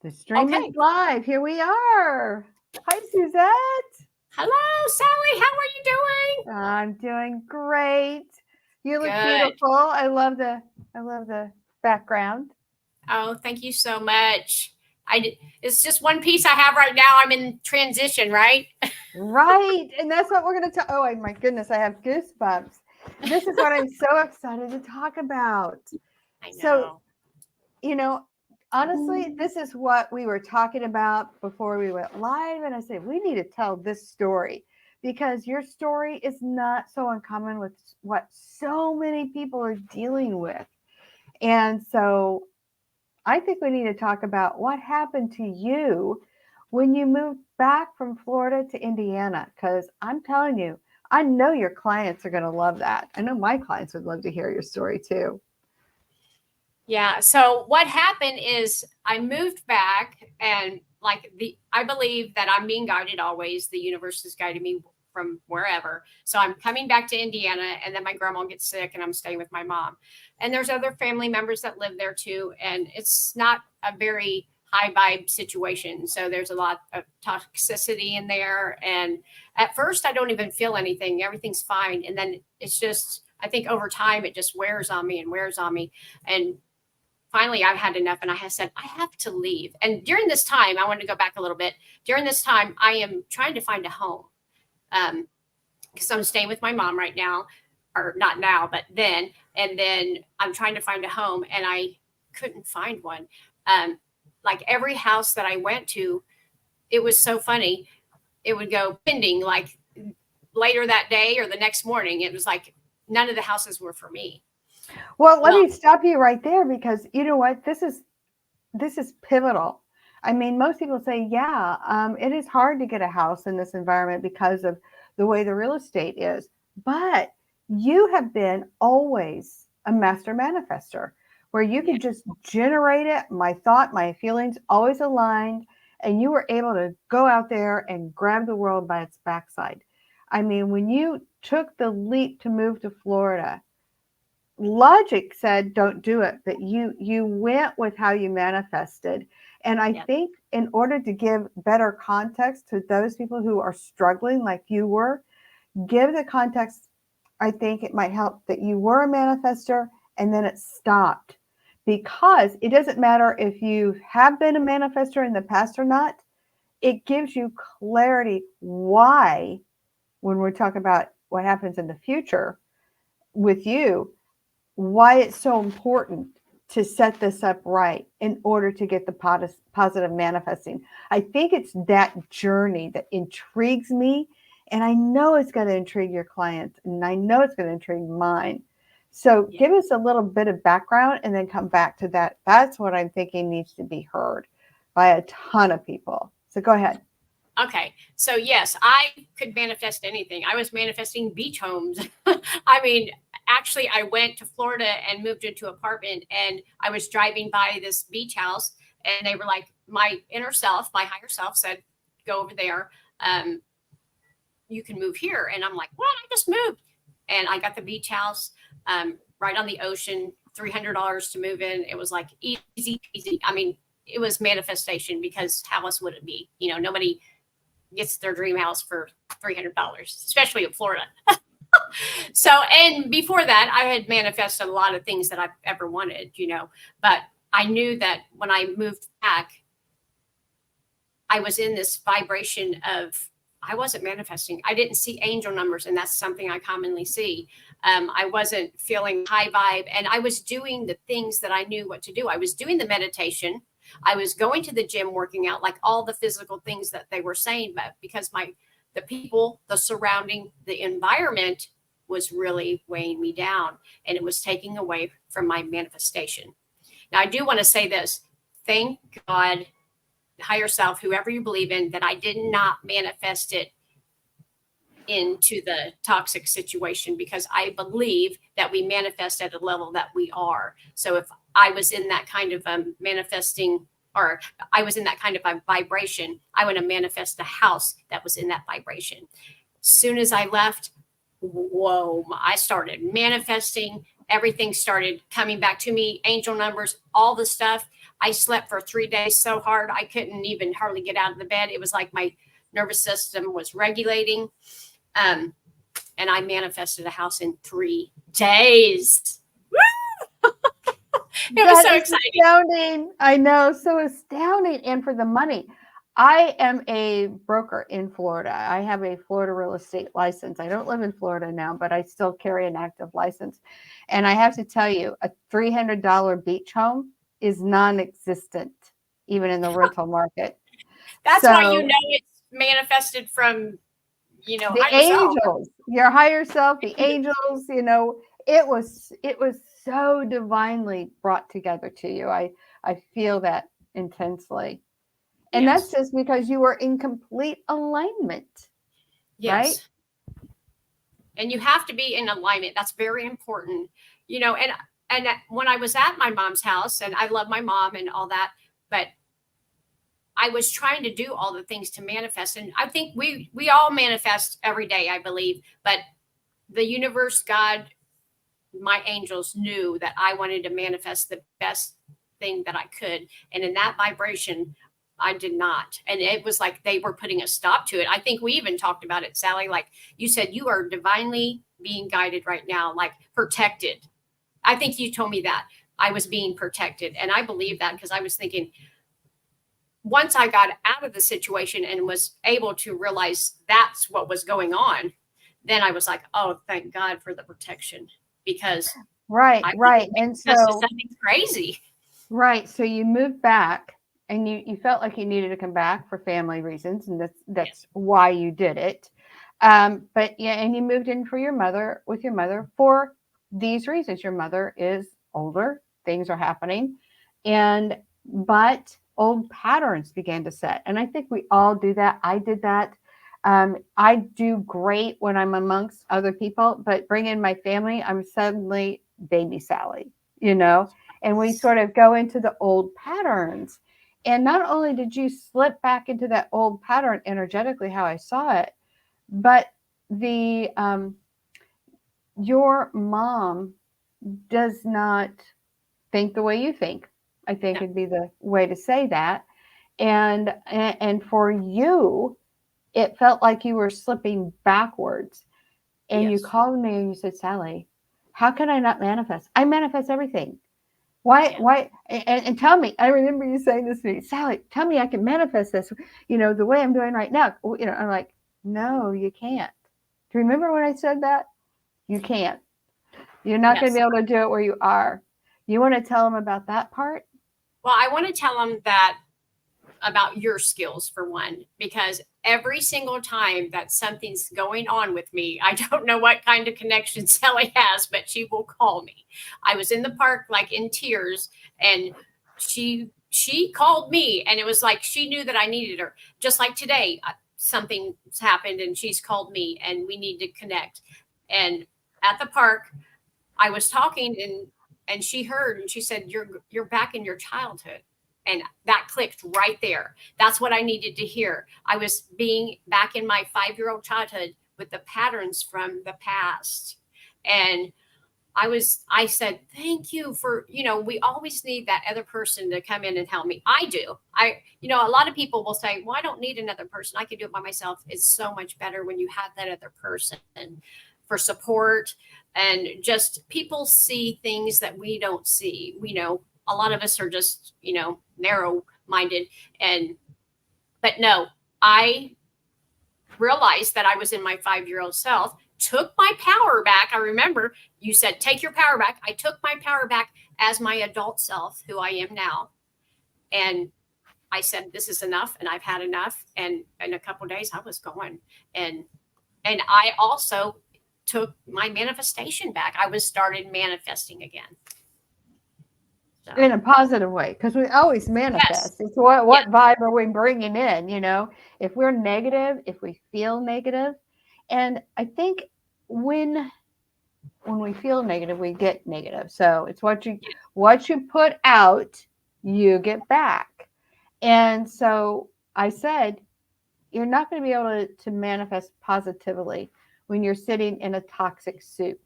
The stream is Okay. live. Here we are. Hi, Suzette. Hello, Sally. How are you doing? I'm doing great. You look Good. beautiful. I love the background. Oh, thank you so much. It's just one piece I have right now. I'm in transition, right? Right. And that's what we're going to talk. Oh, my goodness, I have goosebumps. This is what I'm so excited to talk about. I know. So, you know, honestly, this is what we were talking about before we went live. And I said, we need to tell this story because your story is not so uncommon with what so many people are dealing with. And so I think we need to talk about what happened to you when you moved back from Florida to Indiana. Because I'm telling you, I know your clients are going to love that. I know my clients would love to hear your story too. Yeah. So what happened is I moved back, and I believe that I'm being guided always. The universe is guiding me from wherever. So I'm coming back to Indiana, and then my grandma gets sick and I'm staying with my mom. And there's other family members that live there too. And it's not a very high vibe situation. So there's a lot of toxicity in there. And at first I don't even feel anything. Everything's fine. And then it's just, I think over time it just wears on me and wears on me. And finally I've had enough, and I have said I have to leave. And during this time, I wanted to go back a little bit. During this time, I am trying to find a home, because I'm staying with my mom right now, or not now, but then. And then I'm trying to find a home, and I couldn't find one. Like every house that I went to, it was so funny. It would go pending like later that day or the next morning. It was like none of the houses were for me. Well, let me stop you right there because you know what? This is pivotal. I mean, most people say, yeah, it is hard to get a house in this environment because of the way the real estate is. But you have been always a master manifester where you can just generate it. My thought, my feelings always aligned. And you were able to go out there and grab the world by its backside. I mean, when you took the leap to move to Florida, logic said don't do it, but you went with how you manifested. And I think in order to give better context to those people who are struggling like you were, give the context. I think it might help that you were a manifester and then it stopped, because it doesn't matter if you have been a manifester in the past or not. It gives you clarity why, when we're talking about what happens in the future with you, why it's so important to set this up right in order to get the positive manifesting. I think it's that journey that intrigues me, and I know it's going to intrigue your clients, and I know it's going to intrigue mine. So give us a little bit of background and then come back to that. That's what I'm thinking needs to be heard by a ton of people. So go ahead. Okay. So yes, I could manifest anything. I was manifesting beach homes. I mean, actually I went to Florida and moved into an apartment, and I was driving by this beach house, and they were like, my inner self, my higher self said, go over there. You can move here. And I'm like, what? I just moved. And I got the beach house right on the ocean, $300 to move in. It was like easy peasy. I mean, it was manifestation, because how else would it be? You know, nobody gets their dream house for $300, especially in Florida. So, and before that, I had manifested a lot of things that I've ever wanted, you know, but I knew that when I moved back, I was in this vibration of, I wasn't manifesting. I didn't see angel numbers, and that's something I commonly see. I wasn't feeling high vibe, and I was doing the things that I knew what to do. I was doing the meditation. I was going to the gym, working out, like all the physical things that they were saying, but because the people, the surrounding, the environment was really weighing me down, and it was taking away from my manifestation. Now, I do want to say this. Thank God, higher self, whoever you believe in, that I did not manifest it into the toxic situation, because I believe that we manifest at a level that we are. So if I was in that kind of manifesting, or I was in that kind of a vibration, I want to manifest a house that was in that vibration. As soon as I left, whoa, I started manifesting. Everything started coming back to me, angel numbers, all the stuff. I slept for 3 days so hard I couldn't even hardly get out of the bed. It was like my nervous system was regulating. And I manifested a house in 3 days. It was so exciting. Astounding. I know, so astounding. And for the money, I am a broker in Florida. I have a Florida real estate license. I don't live in Florida now, but I still carry an active license. And I have to tell you, a $300 beach home is non-existent, even in the rental market. That's why you know it's manifested from, the higher self. angels, your higher self, the angels, it was so divinely brought together to you. I feel that intensely. And Yes. that's just because you were in complete alignment. Yes. Right? And you have to be in alignment. That's very important. And when I was at my mom's house, and I love my mom and all that, but I was trying to do all the things to manifest. And I think we all manifest every day, I believe, but the universe, God, my angels knew that I wanted to manifest the best thing that I could. And in that vibration, I did not. And it was like they were putting a stop to it. I think we even talked about it, Sally. Like you said, you are divinely being guided right now, like protected. I think you told me that I was being protected. And I believe that because I was thinking, once I got out of the situation and was able to realize that's what was going on, then I was like, oh, thank God for the protection, because right. And so something's crazy. Right. So you moved back and you felt like you needed to come back for family reasons. And that's why you did it. But yeah, and you moved in with your mother for these reasons. Your mother is older, things are happening, but old patterns began to set. And I think we all do that. I did that. I do great when I'm amongst other people, but bring in my family, I'm suddenly baby Sally, and we sort of go into the old patterns. And not only did you slip back into that old pattern energetically, how I saw it, but your mom does not think the way you think. I think would be the way to say that. And for you, it felt like you were slipping backwards. And you called me and you said, Sally, how can I not manifest? I manifest everything. Why? And tell me, I remember you saying this to me, Sally, tell me I can manifest this, the way I'm doing right now. I'm like, no, you can't. Do you remember when I said that? You can't. You're not going to be able to do it where you are. You want to tell them about that part? Well, I want to tell them that about your skills for one, because every single time that something's going on with me, I don't know what kind of connection Sally has, but she will call me. I was in the park like in tears, and she called me, and it was like she knew that I needed her. Just like today, something's happened and she's called me and we need to connect. And at the park, I was talking and she heard and she said, you're back in your childhood. And that clicked right there. That's what I needed to hear. I was being back in my 5-year-old childhood with the patterns from the past. And I said, thank you for, we always need that other person to come in and help me. I do. A lot of people will say, well, I don't need another person. I can do it by myself. It's so much better when you have that other person for support. And just people see things that we don't see. A lot of us are just, narrow minded. But no, I realized that I was in my 5-year-old self, took my power back. I remember you said, take your power back. I took my power back as my adult self, who I am now. And I said, this is enough. And I've had enough. And in a couple of days I was going. And I also took my manifestation back. I started manifesting again. So. In a positive way, because we always manifest. Yes. It's what vibe are we bringing in? If we're negative, if we feel negative, and I think when we feel negative, we get negative. So it's what you put out, you get back. And so I said, you're not going to be able to manifest positively when you're sitting in a toxic soup.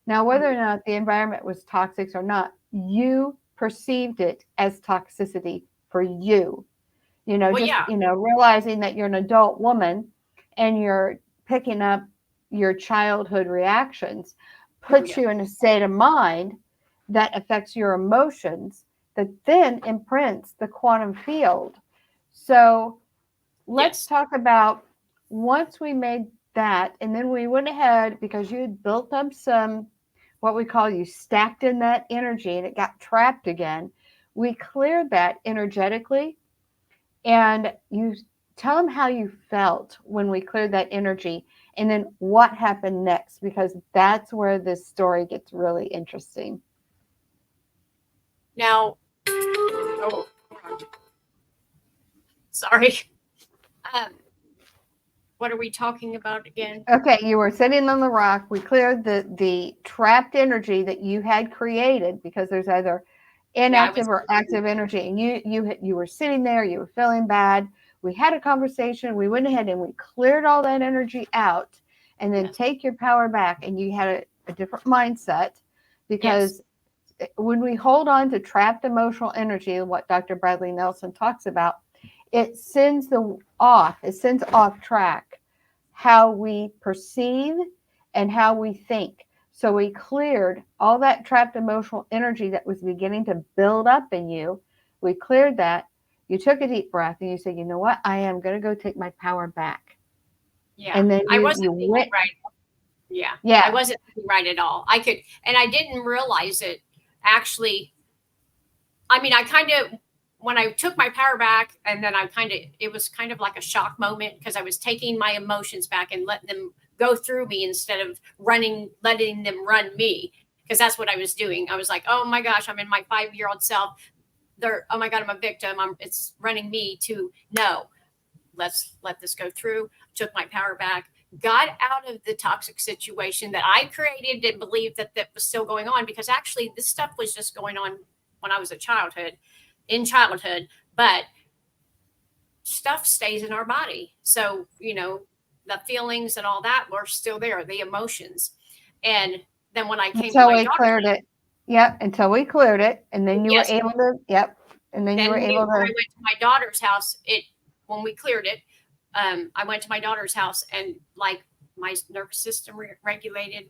Now, whether or not the environment was toxic or not, you perceived it as toxicity for you. Well, Just, yeah. realizing that you're an adult woman and you're picking up your childhood reactions puts Yeah. you in a state of mind that affects your emotions that then imprints the quantum field. So let's Yes. talk about once we made that, and then we went ahead because you had built up some, what we call, you stacked in that energy and it got trapped again. We cleared that energetically, and you tell them how you felt when we cleared that energy and then what happened next, because that's where this story gets really interesting. Now, oh, sorry. What are we talking about again? Okay, you were sitting on the rock. We cleared the trapped energy that you had created, because there's either inactive or active energy, and you were sitting there, you were feeling bad. We had a conversation, we went ahead and we cleared all that energy out, and then take your power back, and you had a different mindset, because when we hold on to trapped emotional energy, what Dr. Bradley Nelson talks about, it sends off track how we perceive and how we think. So we cleared all that trapped emotional energy that was beginning to build up in you. We cleared that. You took a deep breath and you said, you know what? I am going to go take my power back. Yeah. And then I wasn't you thinking went. right. Yeah. Yeah. I wasn't thinking right at all. And I didn't realize it actually. I mean, when I took my power back, and then it was kind of like a shock moment, because I was taking my emotions back and letting them go through me instead of letting them run me. Because that's what I was doing. I was like, oh my gosh, I'm in my 5-year-old self. Oh my God, I'm a victim. It's running me to no, let's let this go through. Took my power back, got out of the toxic situation that I created and believed that was still going on, because actually this stuff was just going on when I was in childhood, but stuff stays in our body. So, the feelings and all that were still there, the emotions. And then when I came to my daughter, cleared it. Yep, until we cleared it. And then you were able to, and then you were able to. When I went to my daughter's house, when we cleared it, I went to my daughter's house, and like my nervous system regulated.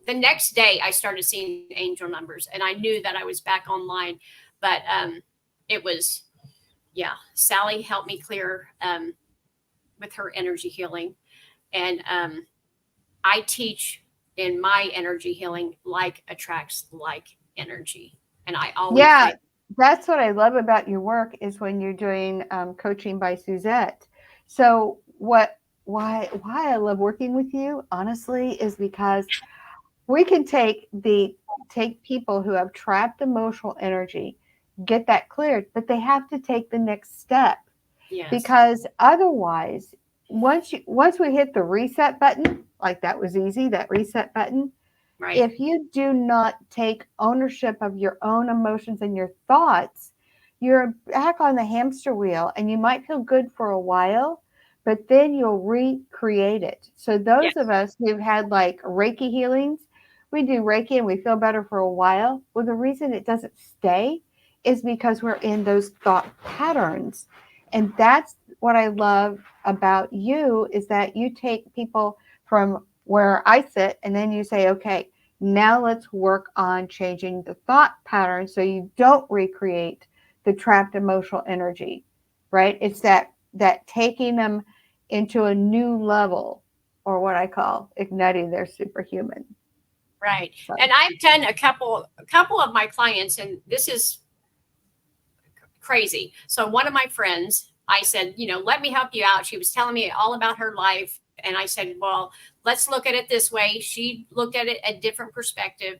The next day I started seeing angel numbers, and I knew that I was back online. But it was, Sally helped me clear with her energy healing. And I teach in my energy healing, like attracts like energy. And I always say, that's what I love about your work, is when you're doing coaching by Suzette. So why I love working with you, honestly, is because we can take people who have trapped emotional energy, get that cleared, but they have to take the next step. yes. Because otherwise, once we hit the reset button, like that was easy, that reset button. Right. If you do not take ownership of your own emotions and your thoughts, you're back on the hamster wheel, and you might feel good for a while, but then you'll recreate it. So those of us who've had like Reiki healings, we do Reiki and we feel better for a while. Well, the reason it doesn't stay is because we're in those thought patterns. And that's what I love about you, is that you take people from where I sit, and then you say, okay, now let's work on changing the thought pattern so you don't recreate the trapped emotional energy, right? It's that taking them into a new level, or what I call igniting their superhuman. Right. So. And I've done a couple of my clients, and this is crazy. So one of my friends, I said, let me help you out. She was telling me all about her life. And I said, well, let's look at it this way. She looked at it a different perspective.